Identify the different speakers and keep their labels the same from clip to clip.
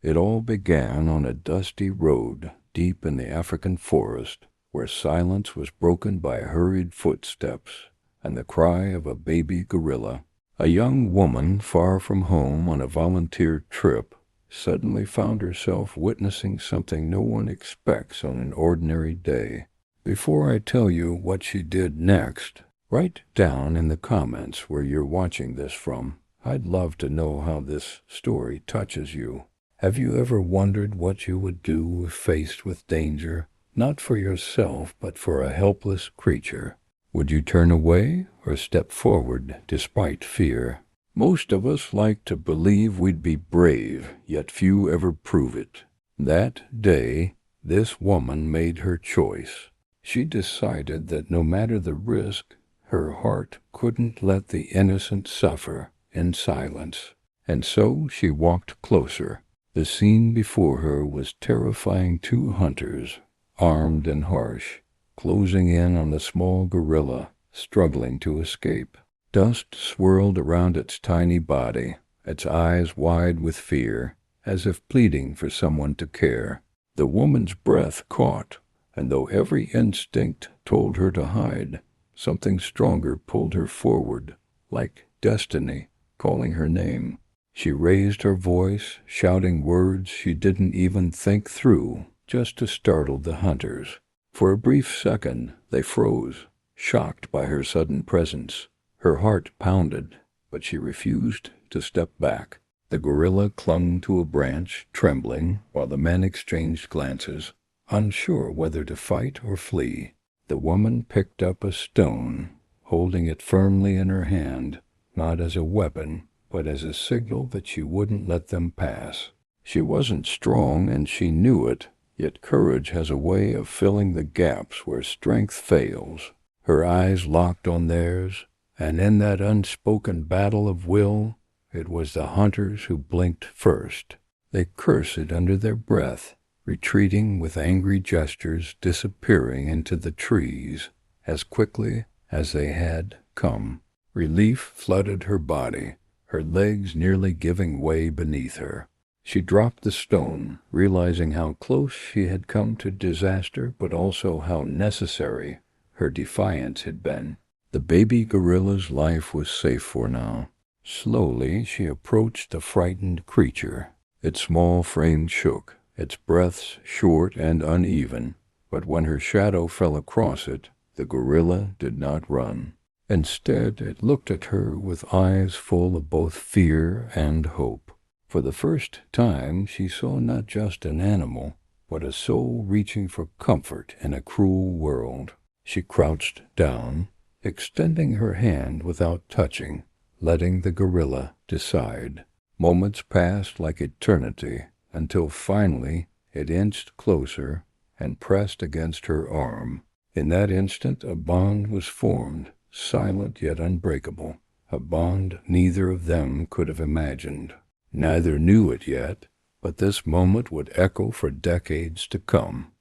Speaker 1: It all began on a dusty road deep in the African forest, where silence was broken by hurried footsteps and the cry of a baby gorilla. A young woman far from home on a volunteer trip suddenly found herself witnessing something no one expects on an ordinary day. Before I tell you what she did next, write down in the comments where you're watching this from. I'd love to know how this story touches you. Have you ever wondered what you would do if faced with danger, not for yourself, but for a helpless creature? Would you turn away or step forward despite fear? Most of us like to believe we'd be brave, yet few ever prove it. That day, this woman made her choice. She decided that no matter the risk, her heart couldn't let the innocent suffer in silence. And so she walked closer. The scene before her was terrifying. Two hunters, armed and harsh, closing in on the small gorilla, struggling to escape. Dust swirled around its tiny body, its eyes wide with fear, as if pleading for someone to care. The woman's breath caught, and though every instinct told her to hide, something stronger pulled her forward, like destiny calling her name. She raised her voice, shouting words she didn't even think through, just to startle the hunters. For a brief second, they froze, shocked by her sudden presence. Her heart pounded, but she refused to step back. The gorilla clung to a branch, trembling, while the men exchanged glances, unsure whether to fight or flee. The woman picked up a stone, holding it firmly in her hand, not as a weapon, but as a signal that she wouldn't let them pass. She wasn't strong, and she knew it, yet courage has a way of filling the gaps where strength fails. Her eyes locked on theirs, and in that unspoken battle of will, it was the hunters who blinked first. They cursed under their breath, retreating with angry gestures, disappearing into the trees as quickly as they had come. Relief flooded her body, her legs nearly giving way beneath her. She dropped the stone, realizing how close she had come to disaster, but also how necessary her defiance had been. The baby gorilla's life was safe for now. Slowly she approached the frightened creature. Its small frame shook, its breaths short and uneven, but when her shadow fell across it, the gorilla did not run. Instead, it looked at her with eyes full of both fear and hope. For the first time, she saw not just an animal, but a soul reaching for comfort in a cruel world. She crouched down, extending her hand without touching, letting the gorilla decide. Moments passed like eternity, until finally it inched closer and pressed against her arm. In that instant, a bond was formed, silent yet unbreakable, a bond neither of them could have imagined. Neither knew it yet, but this moment would echo for decades to come.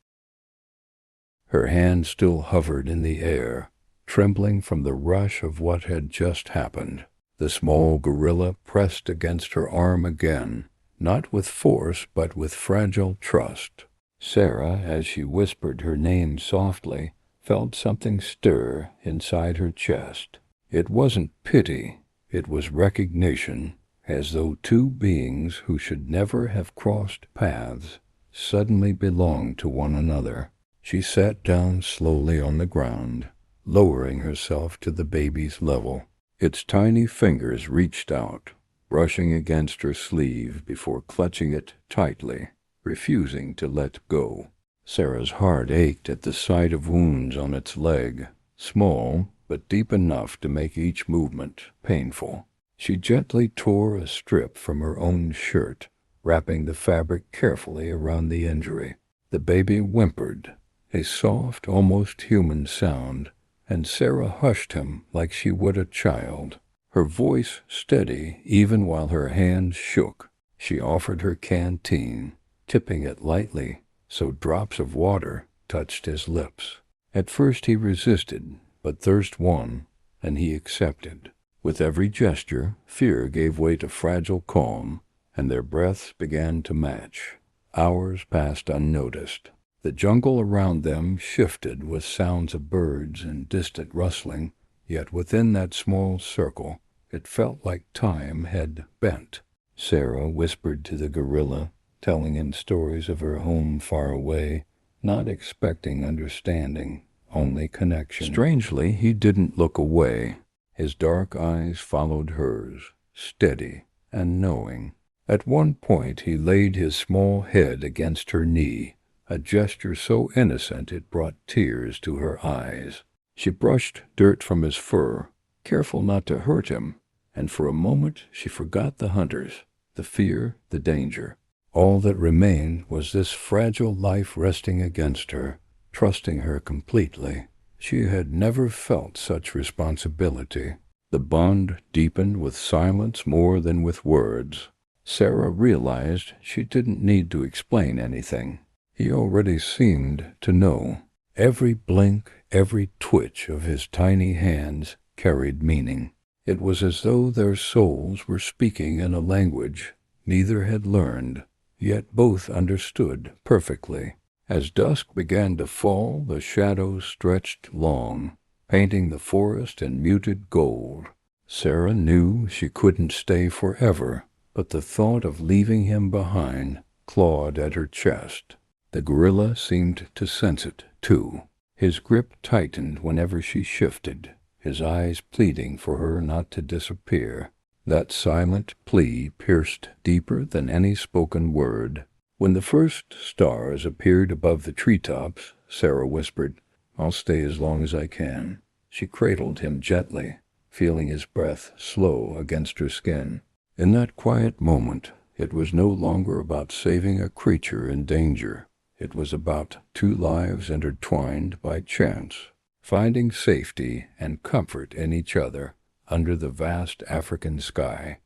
Speaker 1: Her hand still hovered in the air, trembling from the rush of what had just happened. The small gorilla pressed against her arm again, not with force but with fragile trust. Sarah, as she whispered her name softly, felt something stir inside her chest. It wasn't pity, it was recognition, as though two beings who should never have crossed paths suddenly belonged to one another. She sat down slowly on the ground, lowering herself to the baby's level. Its tiny fingers reached out, brushing against her sleeve before clutching it tightly, refusing to let go. Sarah's heart ached at the sight of wounds on its leg, small but deep enough to make each movement painful. She gently tore a strip from her own shirt, wrapping the fabric carefully around the injury. The baby whimpered, a soft, almost human sound, and Sarah hushed him like she would a child, her voice steady even while her hands shook. She offered her canteen, tipping it lightly so drops of water touched his lips. At first he resisted, but thirst won, and he accepted. With every gesture, fear gave way to fragile calm, and their breaths began to match. Hours passed unnoticed. The jungle around them shifted with sounds of birds and distant rustling, yet within that small circle it felt like time had bent. Sarah whispered to the gorilla, telling him stories of her home far away, not expecting understanding, only connection. Strangely, he didn't look away. His dark eyes followed hers, steady and knowing. At one point he laid his small head against her knee, a gesture so innocent it brought tears to her eyes. She brushed dirt from his fur, careful not to hurt him, and for a moment she forgot the hunters, the fear, the danger. All that remained was this fragile life resting against her, trusting her completely. She had never felt such responsibility. The bond deepened with silence more than with words. Sarah realized she didn't need to explain anything. He already seemed to know. Every blink, every twitch of his tiny hands carried meaning. It was as though their souls were speaking in a language neither had learned, yet both understood perfectly. As dusk began to fall, the shadows stretched long, painting the forest in muted gold. Sarah knew she couldn't stay forever, but the thought of leaving him behind clawed at her chest. The gorilla seemed to sense it, too. His grip tightened whenever she shifted, his eyes pleading for her not to disappear. That silent plea pierced deeper than any spoken word. When the first stars appeared above the treetops, Sarah whispered, "I'll stay as long as I can." She cradled him gently, feeling his breath slow against her skin. In that quiet moment, it was no longer about saving a creature in danger. It was about two lives intertwined by chance, finding safety and comfort in each other under the vast African sky.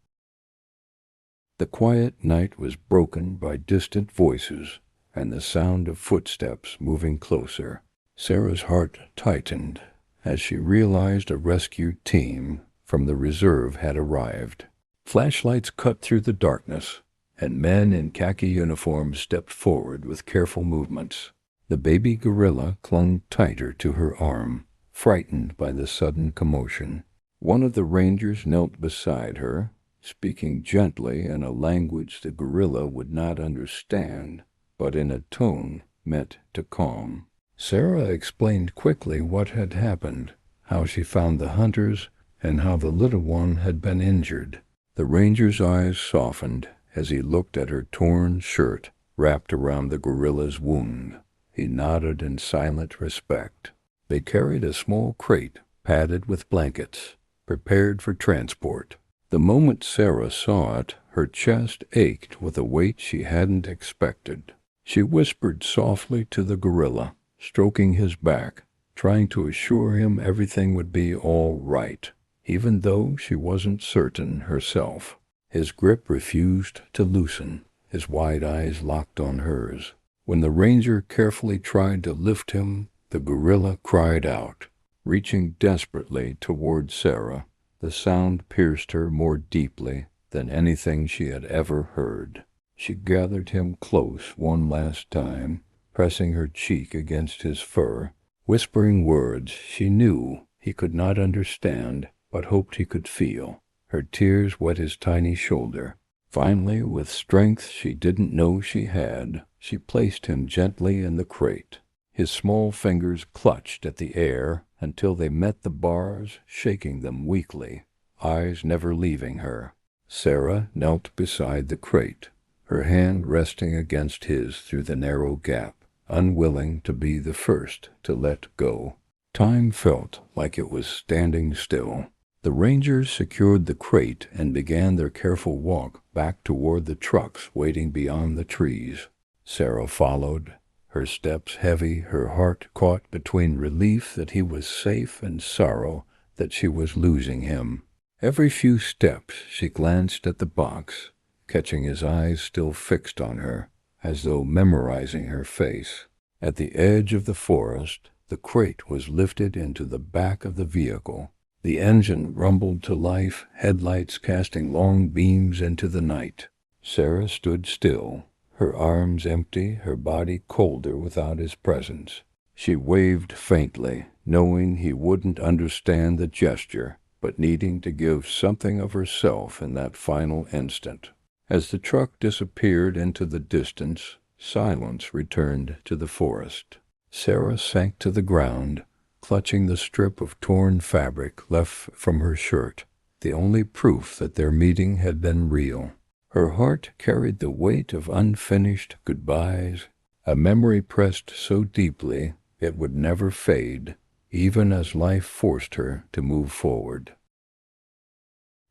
Speaker 1: The quiet night was broken by distant voices and the sound of footsteps moving closer. Sarah's heart tightened as she realized a rescue team from the reserve had arrived. Flashlights cut through the darkness, and men in khaki uniforms stepped forward with careful movements. The baby gorilla clung tighter to her arm, frightened by the sudden commotion. One of the rangers knelt beside her, speaking gently in a language the gorilla would not understand, but in a tone meant to calm. Sarah explained quickly what had happened, how she found the hunters, and how the little one had been injured. The ranger's eyes softened as he looked at her torn shirt wrapped around the gorilla's wound. He nodded in silent respect. They carried a small crate padded with blankets, prepared for transport. The moment Sarah saw it, her chest ached with a weight she hadn't expected. She whispered softly to the gorilla, stroking his back, trying to assure him everything would be all right, even though she wasn't certain herself. His grip refused to loosen, his wide eyes locked on hers. When the ranger carefully tried to lift him, the gorilla cried out, reaching desperately toward Sarah. The sound pierced her more deeply than anything she had ever heard. She gathered him close one last time, pressing her cheek against his fur, whispering words she knew he could not understand, but hoped he could feel. Her tears wet his tiny shoulder. Finally, with strength she didn't know she had, she placed him gently in the crate. His small fingers clutched at the air until they met the bars, shaking them weakly, eyes never leaving her. Sarah knelt beside the crate, her hand resting against his through the narrow gap, unwilling to be the first to let go. Time felt like it was standing still. The rangers secured the crate and began their careful walk back toward the trucks waiting beyond the trees. Sarah followed, her steps heavy, her heart caught between relief that he was safe and sorrow that she was losing him. Every few steps she glanced at the box, catching his eyes still fixed on her, as though memorizing her face. At the edge of the forest, the crate was lifted into the back of the vehicle. The engine rumbled to life, headlights casting long beams into the night. Sarah stood still, her arms empty, her body colder without his presence. She waved faintly, knowing he wouldn't understand the gesture, but needing to give something of herself in that final instant. As the truck disappeared into the distance, silence returned to the forest. Sarah sank to the ground, clutching the strip of torn fabric left from her shirt, the only proof that their meeting had been real. Her heart carried the weight of unfinished goodbyes, a memory pressed so deeply it would never fade, even as life forced her to move forward.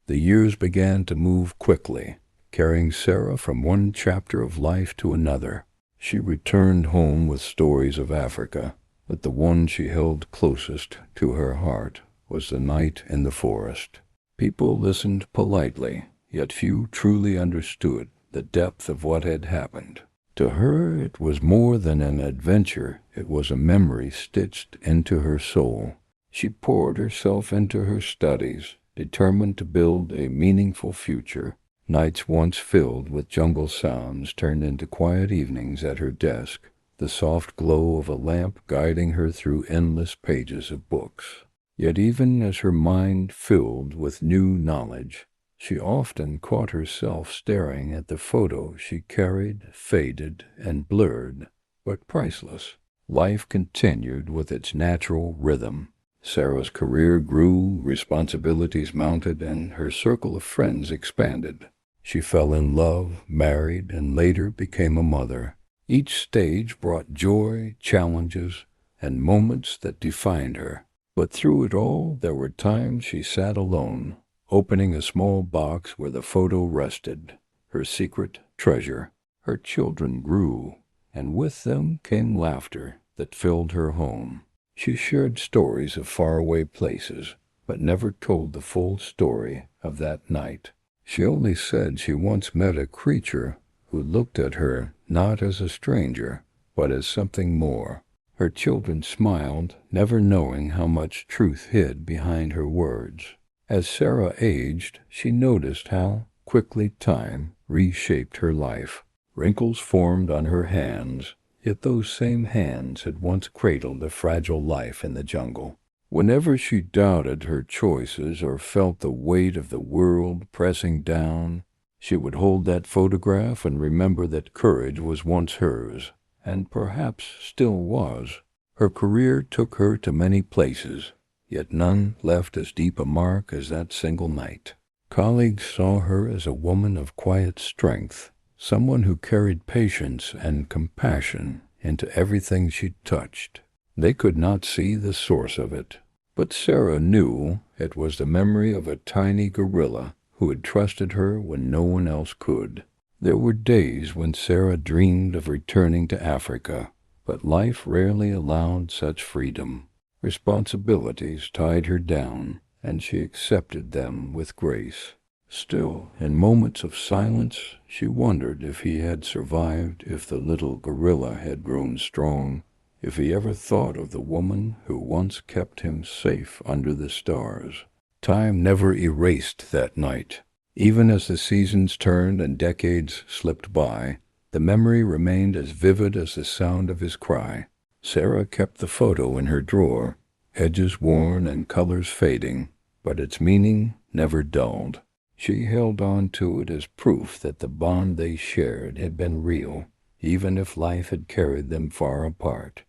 Speaker 1: The years began to move quickly, carrying Sarah from one chapter of life to another. She returned home with stories of Africa, but the one she held closest to her heart was the night in the forest. People listened politely, yet few truly understood the depth of what had happened. To her it was more than an adventure, it was a memory stitched into her soul. She poured herself into her studies, determined to build a meaningful future. Nights once filled with jungle sounds turned into quiet evenings at her desk, the soft glow of a lamp guiding her through endless pages of books. Yet even as her mind filled with new knowledge, she often caught herself staring at the photo she carried, faded and blurred, but priceless. Life continued with its natural rhythm. Sarah's career grew, responsibilities mounted, and her circle of friends expanded. She fell in love, married, and later became a mother. Each stage brought joy, challenges, and moments that defined her. But through it all, there were times she sat alone, opening a small box where the photo rested, her secret treasure. Her children grew, and with them came laughter that filled her home. She shared stories of faraway places, but never told the full story of that night. She only said she once met a creature who looked at her not as a stranger, but as something more. Her children smiled, never knowing how much truth hid behind her words. As Sarah aged, she noticed how quickly time reshaped her life. Wrinkles formed on her hands, yet those same hands had once cradled a fragile life in the jungle. Whenever she doubted her choices or felt the weight of the world pressing down, she would hold that photograph and remember that courage was once hers, and perhaps still was. Her career took her to many places, yet none left as deep a mark as that single night. Colleagues saw her as a woman of quiet strength, someone who carried patience and compassion into everything she touched. They could not see the source of it, but Sarah knew it was the memory of a tiny gorilla who had trusted her when no one else could. There were days when Sarah dreamed of returning to Africa, but life rarely allowed such freedom. Responsibilities tied her down, and she accepted them with grace. Still, in moments of silence, she wondered if he had survived, if the little gorilla had grown strong, if he ever thought of the woman who once kept him safe under the stars. Time never erased that night. Even as the seasons turned and decades slipped by, the memory remained as vivid as the sound of his cry. Sarah kept the photo in her drawer, edges worn and colors fading, but its meaning never dulled. She held on to it as proof that the bond they shared had been real, even if life had carried them far apart.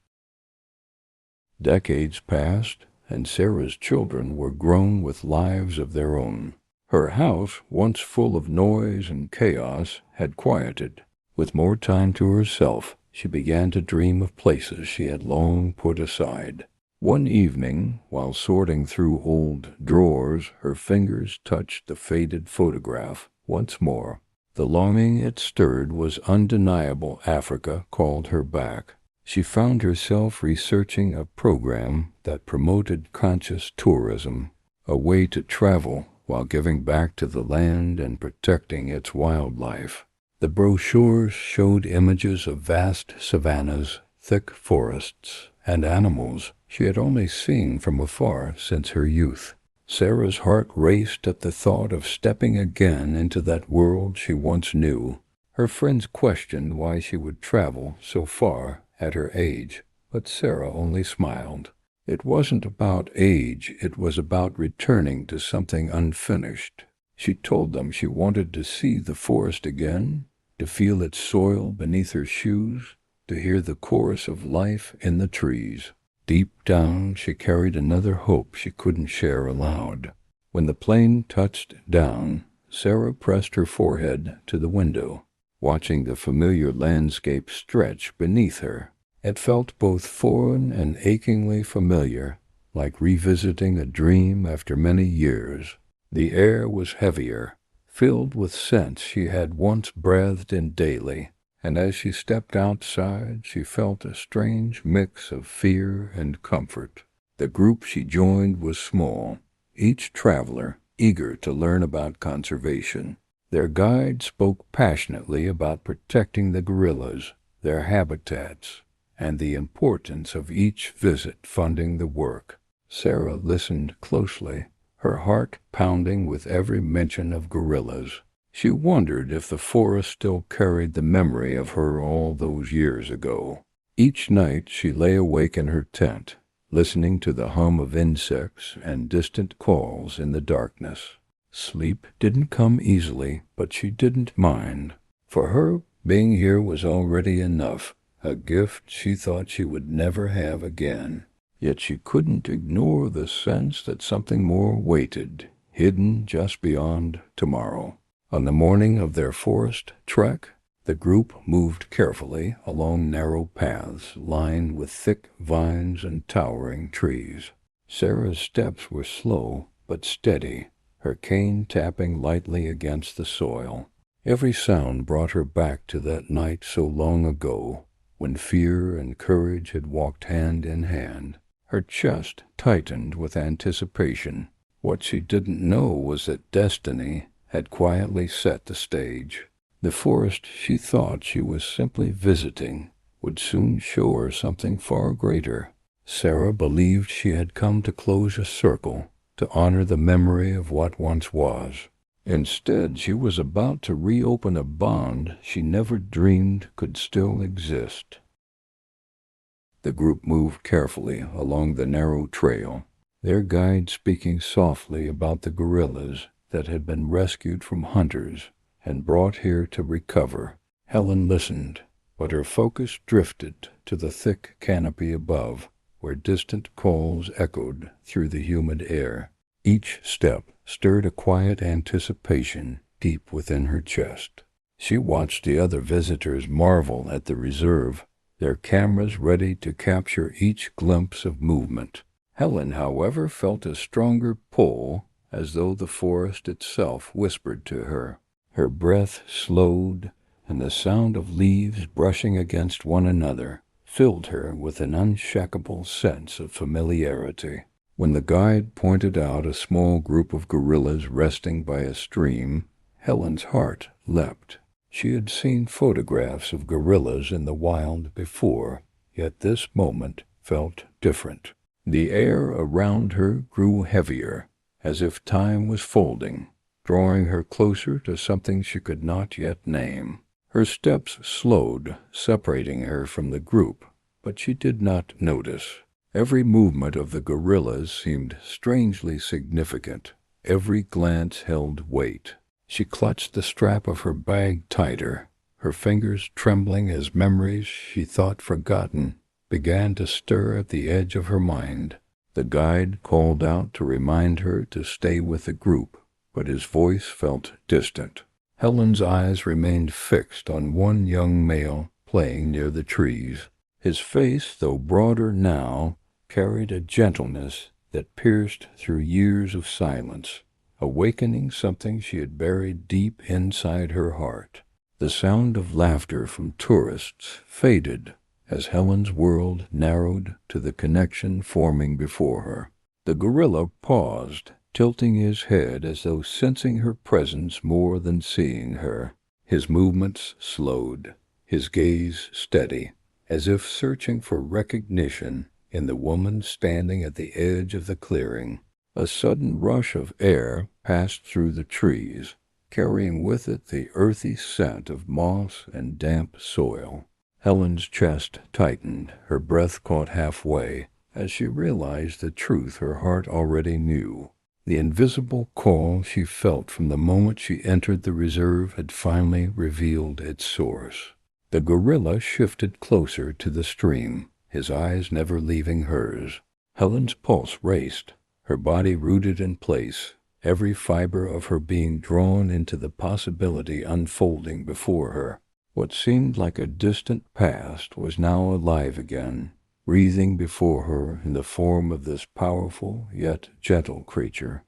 Speaker 1: Decades passed, and Sarah's children were grown with lives of their own. Her house, once full of noise and chaos, had quieted. With more time to herself, she began to dream of places she had long put aside. One evening, while sorting through old drawers, her fingers touched the faded photograph once more. The longing it stirred was undeniable. Africa called her back. She found herself researching a program that promoted conscious tourism, a way to travel while giving back to the land and protecting its wildlife. The brochures showed images of vast savannas, thick forests, and animals she had only seen from afar since her youth. Sarah's heart raced at the thought of stepping again into that world she once knew. Her friends questioned why she would travel so far at her age, but Sarah only smiled. It wasn't about age, it was about returning to something unfinished. She told them she wanted to see the forest again, to feel its soil beneath her shoes, to hear the chorus of life in the trees. Deep down, she carried another hope she couldn't share aloud. When the plane touched down, Sarah pressed her forehead to the window, watching the familiar landscape stretch beneath her. It felt both foreign and achingly familiar, like revisiting a dream after many years. The air was heavier, filled with scents she had once breathed in daily, and as she stepped outside, she felt a strange mix of fear and comfort. The group she joined was small, each traveler eager to learn about conservation. Their guide spoke passionately about protecting the gorillas, their habitats, and the importance of each visit funding the work. Sarah listened closely, her heart pounding with every mention of gorillas. She wondered if the forest still carried the memory of her all those years ago. Each night she lay awake in her tent, listening to the hum of insects and distant calls in the darkness. Sleep didn't come easily, but she didn't mind. For her, being here was already enough, a gift she thought she would never have again. Yet she couldn't ignore the sense that something more waited, hidden just beyond tomorrow. On the morning of their forest trek, the group moved carefully along narrow paths lined with thick vines and towering trees. Sarah's steps were slow but steady, her cane tapping lightly against the soil. Every sound brought her back to that night so long ago, when fear and courage had walked hand in hand. Her chest tightened with anticipation. What she didn't know was that destiny had quietly set the stage. The forest she thought she was simply visiting would soon show her something far greater. Sarah believed she had come to close a circle, to honor the memory of what once was. Instead, she was about to reopen a bond she never dreamed could still exist. The group moved carefully along the narrow trail, their guide speaking softly about the gorillas that had been rescued from hunters and brought here to recover. Helen listened, but her focus drifted to the thick canopy above, where distant calls echoed through the humid air. Each step stirred a quiet anticipation deep within her chest. She watched the other visitors marvel at the reserve, their cameras ready to capture each glimpse of movement. Helen, however, felt a stronger pull, as though the forest itself whispered to her. Her breath slowed, and the sound of leaves brushing against one another filled her with an unshakable sense of familiarity. When the guide pointed out a small group of gorillas resting by a stream, Helen's heart leapt. She had seen photographs of gorillas in the wild before, yet this moment felt different. The air around her grew heavier, as if time was folding, drawing her closer to something she could not yet name. Her steps slowed, separating her from the group, but she did not notice. Every movement of the gorillas seemed strangely significant. Every glance held weight. She clutched the strap of her bag tighter, her fingers trembling as memories she thought forgotten began to stir at the edge of her mind. The guide called out to remind her to stay with the group, but his voice felt distant. Helen's eyes remained fixed on one young male playing near the trees. His face, though broader now, carried a gentleness that pierced through years of silence, awakening something she had buried deep inside her heart. The sound of laughter from tourists faded as Helen's world narrowed to the connection forming before her. The gorilla paused, tilting his head as though sensing her presence more than seeing her. His movements slowed, his gaze steady, as if searching for recognition in the woman standing at the edge of the clearing. A sudden rush of air passed through the trees, carrying with it the earthy scent of moss and damp soil. Helen's chest tightened, her breath caught halfway, as she realized the truth her heart already knew. The invisible call she felt from the moment she entered the reserve had finally revealed its source. The gorilla shifted closer to the stream, his eyes never leaving hers. Helen's pulse raced, her body rooted in place, every fiber of her being drawn into the possibility unfolding before her. What seemed like a distant past was now alive again, breathing before her in the form of this powerful yet gentle creature.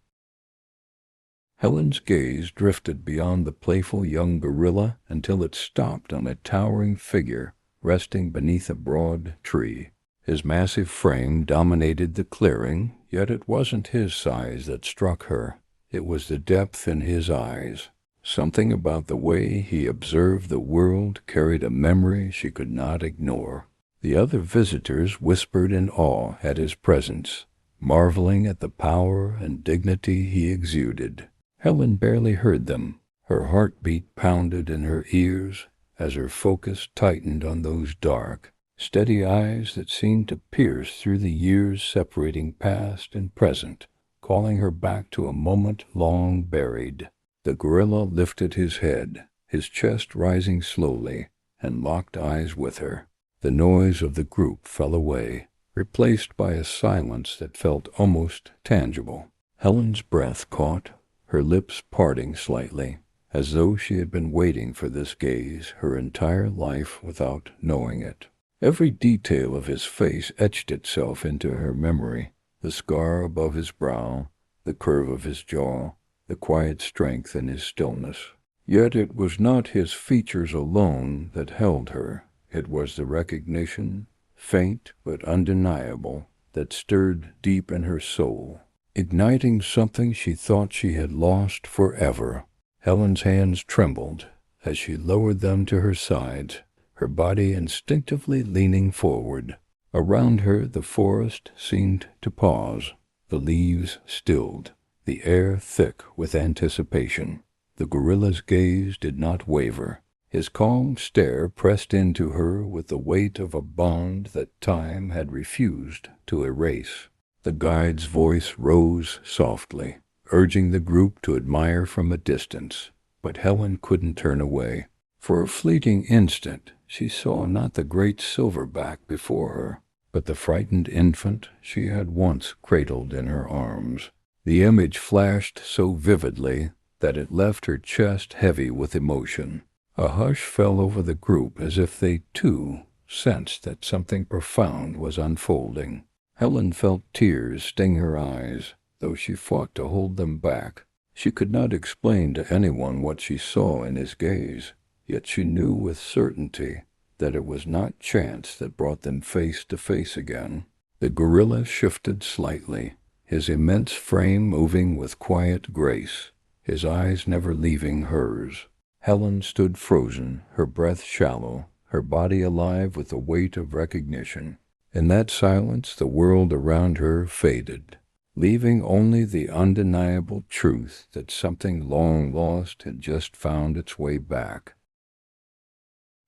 Speaker 1: Helen's gaze drifted beyond the playful young gorilla until it stopped on a towering figure resting beneath a broad tree. His massive frame dominated the clearing, yet it wasn't his size that struck her. It was the depth in his eyes. Something about the way he observed the world carried a memory she could not ignore. The other visitors whispered in awe at his presence, marveling at the power and dignity he exuded. Helen barely heard them. Her heartbeat pounded in her ears as her focus tightened on those dark, steady eyes that seemed to pierce through the years separating past and present, calling her back to a moment long buried. The gorilla lifted his head, his chest rising slowly, and locked eyes with her. The noise of the group fell away, replaced by a silence that felt almost tangible. Helen's breath caught, her lips parting slightly, as though she had been waiting for this gaze her entire life without knowing it. Every detail of his face etched itself into her memory, the scar above his brow, the curve of his jaw, the quiet strength in his stillness. Yet it was not his features alone that held her. It was the recognition, faint but undeniable, that stirred deep in her soul, igniting something she thought she had lost forever. Helen's hands trembled as she lowered them to her sides, her body instinctively leaning forward. Around her the forest seemed to pause, the leaves stilled, the air thick with anticipation. The gorilla's gaze did not waver. His calm stare pressed into her with the weight of a bond that time had refused to erase. The guide's voice rose softly, urging the group to admire from a distance, but Helen couldn't turn away. For a fleeting instant she saw not the great silverback before her, but the frightened infant she had once cradled in her arms. The image flashed so vividly that it left her chest heavy with emotion. A hush fell over the group as if they, too, sensed that something profound was unfolding. Helen felt tears sting her eyes, though she fought to hold them back. She could not explain to anyone what she saw in his gaze, yet she knew with certainty that it was not chance that brought them face to face again. The gorilla shifted slightly, his immense frame moving with quiet grace, his eyes never leaving hers. Helen stood frozen, her breath shallow, her body alive with the weight of recognition. In that silence the world around her faded, leaving only the undeniable truth that something long lost had just found its way back.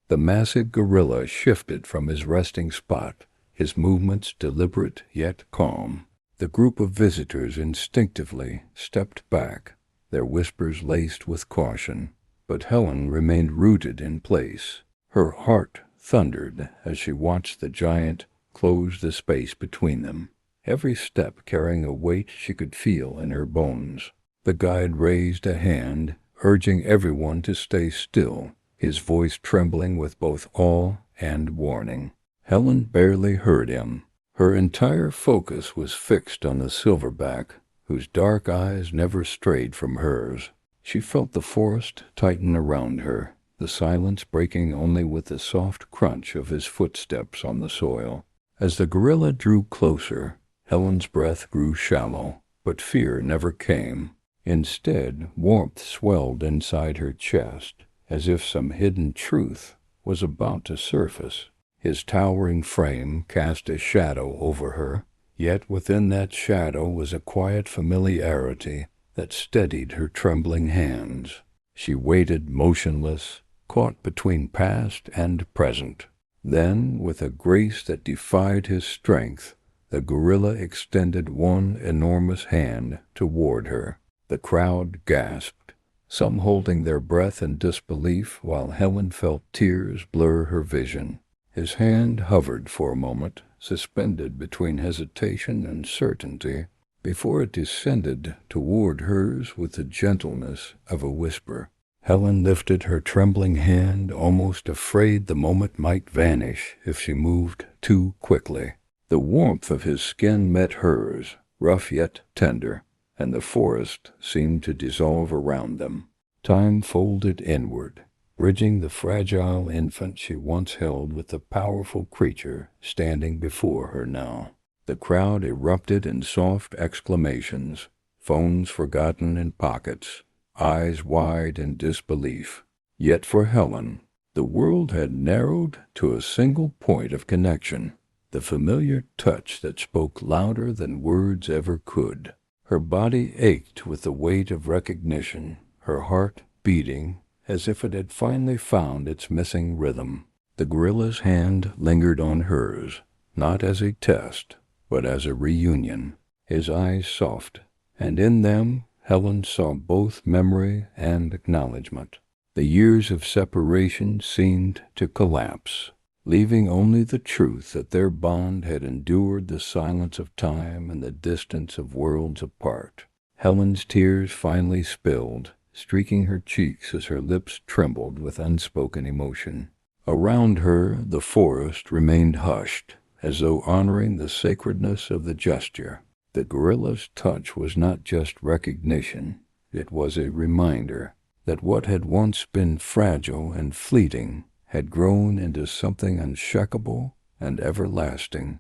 Speaker 1: The massive gorilla shifted from his resting spot, his movements deliberate yet calm. The group of visitors instinctively stepped back, their whispers laced with caution, but Helen remained rooted in place. Her heart thundered as she watched the giant close the space between them, every step carrying a weight she could feel in her bones. The guide raised a hand, urging everyone to stay still, his voice trembling with both awe and warning. Helen barely heard him. Her entire focus was fixed on the silverback, whose dark eyes never strayed from hers. She felt the forest tighten around her, the silence breaking only with the soft crunch of his footsteps on the soil. As the gorilla drew closer, Helen's breath grew shallow, but fear never came. Instead, warmth swelled inside her chest, as if some hidden truth was about to surface. His towering frame cast a shadow over her, Yet within that shadow was a quiet familiarity that steadied her trembling hands. She waited motionless, caught between past and present. Then, with a grace that defied his strength, the gorilla extended one enormous hand toward her. The crowd gasped, some holding their breath in disbelief while Helen felt tears blur her vision. His hand hovered for a moment, suspended between hesitation and certainty, before it descended toward hers with the gentleness of a whisper. Helen lifted her trembling hand, almost afraid the moment might vanish if she moved too quickly. The warmth of his skin met hers, rough yet tender, and the forest seemed to dissolve around them. Time folded inward, bridging the fragile infant she once held with the powerful creature standing before her now. The crowd erupted in soft exclamations, phones forgotten in pockets, eyes wide in disbelief. Yet for Helen, the world had narrowed to a single point of connection, the familiar touch that spoke louder than words ever could. Her body ached with the weight of recognition, her heart beating as if it had finally found its missing rhythm. The gorilla's hand lingered on hers, not as a test, but as a reunion, his eyes soft, and in them Helen saw both memory and acknowledgment. The years of separation seemed to collapse, leaving only the truth that their bond had endured the silence of time and the distance of worlds apart. Helen's tears finally spilled, streaking her cheeks as her lips trembled with unspoken emotion. Around her, the forest remained hushed, as though honoring the sacredness of the gesture. The gorilla's touch was not just recognition, it was a reminder that what had once been fragile and fleeting had grown into something unshakable and everlasting.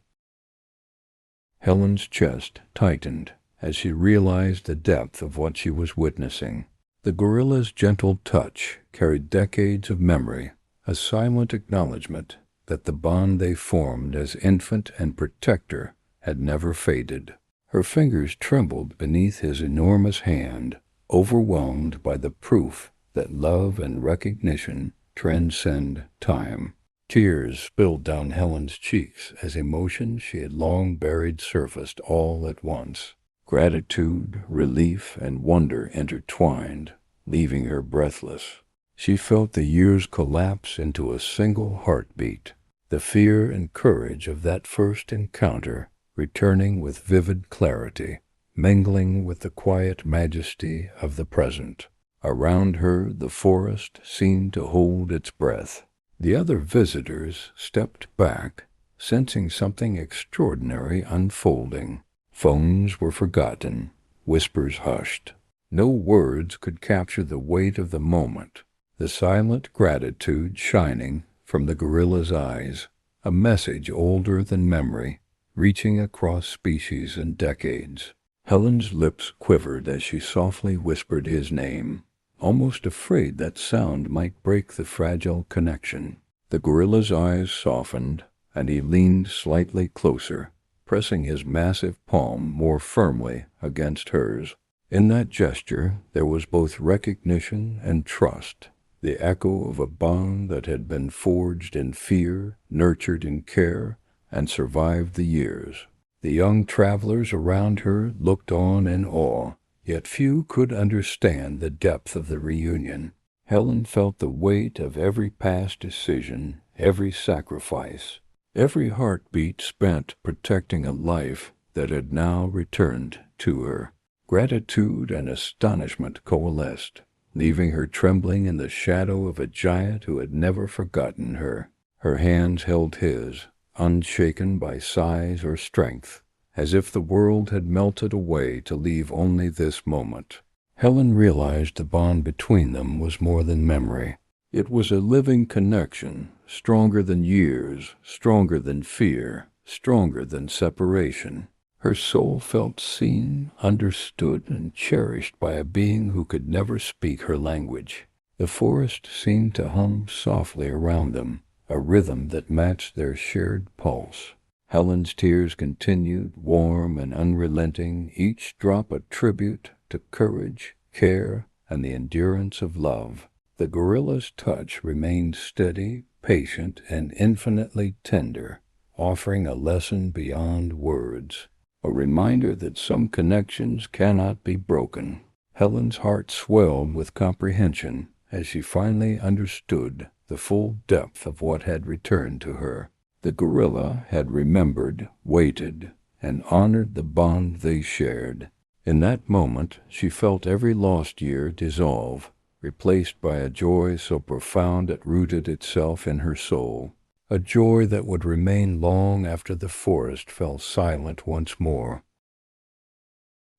Speaker 1: Helen's chest tightened as she realized the depth of what she was witnessing. The gorilla's gentle touch carried decades of memory, a silent acknowledgment that the bond they formed as infant and protector had never faded. Her fingers trembled beneath his enormous hand, overwhelmed by the proof that love and recognition transcend time. Tears spilled down Helen's cheeks as emotions she had long buried surfaced all at once. Gratitude, relief, and wonder intertwined, leaving her breathless. She felt the years collapse into a single heartbeat, the fear and courage of that first encounter returning with vivid clarity, mingling with the quiet majesty of the present. Around her, the forest seemed to hold its breath. The other visitors stepped back, sensing something extraordinary unfolding. Phones were forgotten, whispers hushed. No words could capture the weight of the moment, the silent gratitude shining from the gorilla's eyes, a message older than memory, reaching across species and decades. Helen's lips quivered as she softly whispered his name, almost afraid that sound might break the fragile connection. The gorilla's eyes softened, and he leaned slightly closer, pressing his massive palm more firmly against hers. In that gesture there was both recognition and trust, the echo of a bond that had been forged in fear, nurtured in care, and survived the years. The young travelers around her looked on in awe, yet few could understand the depth of the reunion. Helen felt the weight of every past decision, every sacrifice, every heartbeat spent protecting a life that had now returned to her. Gratitude and astonishment coalesced, leaving her trembling in the shadow of a giant who had never forgotten her. Her hands held his, unshaken by size or strength, as if the world had melted away to leave only this moment. Helen realized the bond between them was more than memory. It was a living connection, stronger than years, stronger than fear, stronger than separation. Her soul felt seen, understood, and cherished by a being who could never speak her language. The forest seemed to hum softly around them, a rhythm that matched their shared pulse. Helen's tears continued, warm and unrelenting, each drop a tribute to courage, care, and the endurance of love. The gorilla's touch remained steady, patient, and infinitely tender, offering a lesson beyond words, a reminder that some connections cannot be broken. Helen's heart swelled with comprehension as she finally understood the full depth of what had returned to her. The gorilla had remembered, waited, and honored the bond they shared. In that moment, she felt every lost year dissolve, replaced by a joy so profound it rooted itself in her soul, a joy that would remain long after the forest fell silent once more.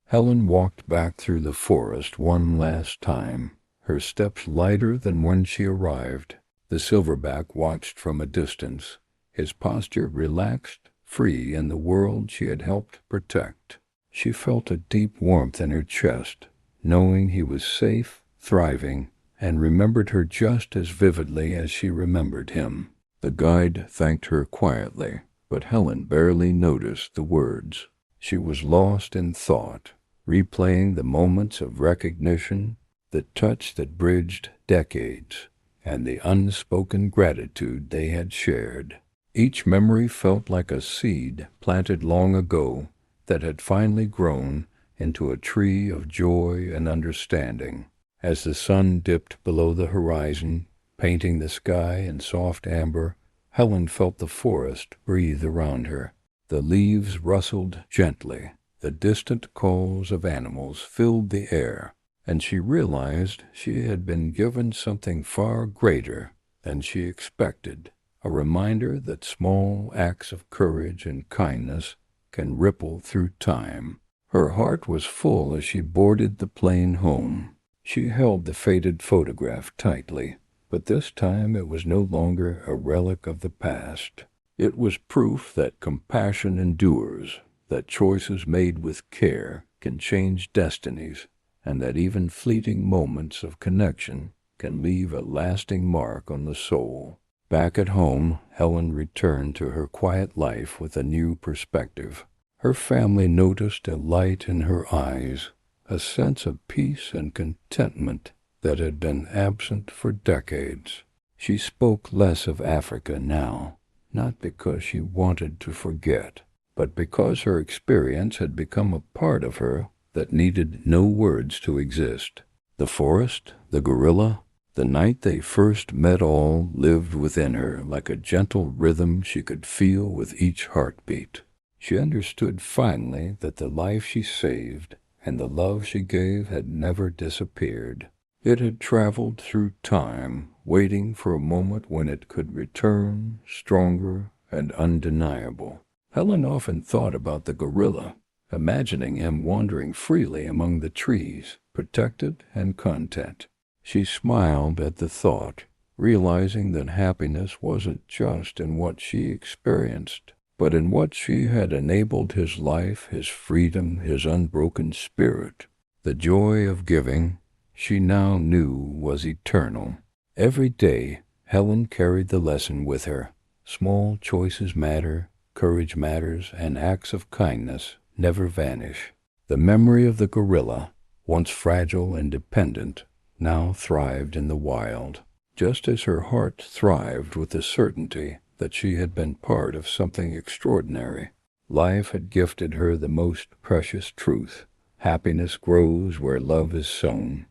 Speaker 1: Helen walked back through the forest one last time, her steps lighter than when she arrived. The silverback watched from a distance, his posture relaxed, free in the world she had helped protect. She felt a deep warmth in her chest, knowing he was safe, thriving, and remembered her just as vividly as she remembered him. The guide thanked her quietly, but Helen barely noticed the words. She was lost in thought, replaying the moments of recognition, the touch that bridged decades, and the unspoken gratitude they had shared. Each memory felt like a seed planted long ago that had finally grown into a tree of joy and understanding. As the sun dipped below the horizon, painting the sky in soft amber, Helen felt the forest breathe around her. The leaves rustled gently, the distant calls of animals filled the air, and she realized she had been given something far greater than she expected, a reminder that small acts of courage and kindness can ripple through time. Her heart was full as she boarded the plane home. She held the faded photograph tightly, but this time it was no longer a relic of the past. It was proof that compassion endures, that choices made with care can change destinies, and that even fleeting moments of connection can leave a lasting mark on the soul. Back at home, Helen returned to her quiet life with a new perspective. Her family noticed a light in her eyes, a sense of peace and contentment that had been absent for decades. She spoke less of Africa now, not because she wanted to forget, but because her experience had become a part of her that needed no words to exist. The forest, the gorilla, the night they first met all lived within her like a gentle rhythm she could feel with each heartbeat. She understood finally that the life she saved and the love she gave had never disappeared. It had traveled through time, waiting for a moment when it could return, stronger and undeniable. Helen often thought about the gorilla, imagining him wandering freely among the trees, protected and content. She smiled at the thought, realizing that happiness wasn't just in what she experienced, but in what she had enabled his life, his freedom, his unbroken spirit. The joy of giving, she now knew, was eternal. Every day, Helen carried the lesson with her. Small choices matter, courage matters, and acts of kindness never vanish. The memory of the gorilla, once fragile and dependent, now thrived in the wild, just as her heart thrived with the certainty that she had been part of something extraordinary. Life had gifted her the most precious truth: happiness grows where love is sown.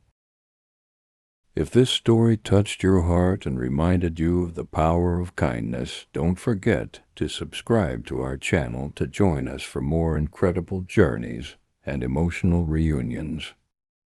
Speaker 1: If this story touched your heart and reminded you of the power of kindness, don't forget to subscribe to our channel to join us for more incredible journeys and emotional reunions.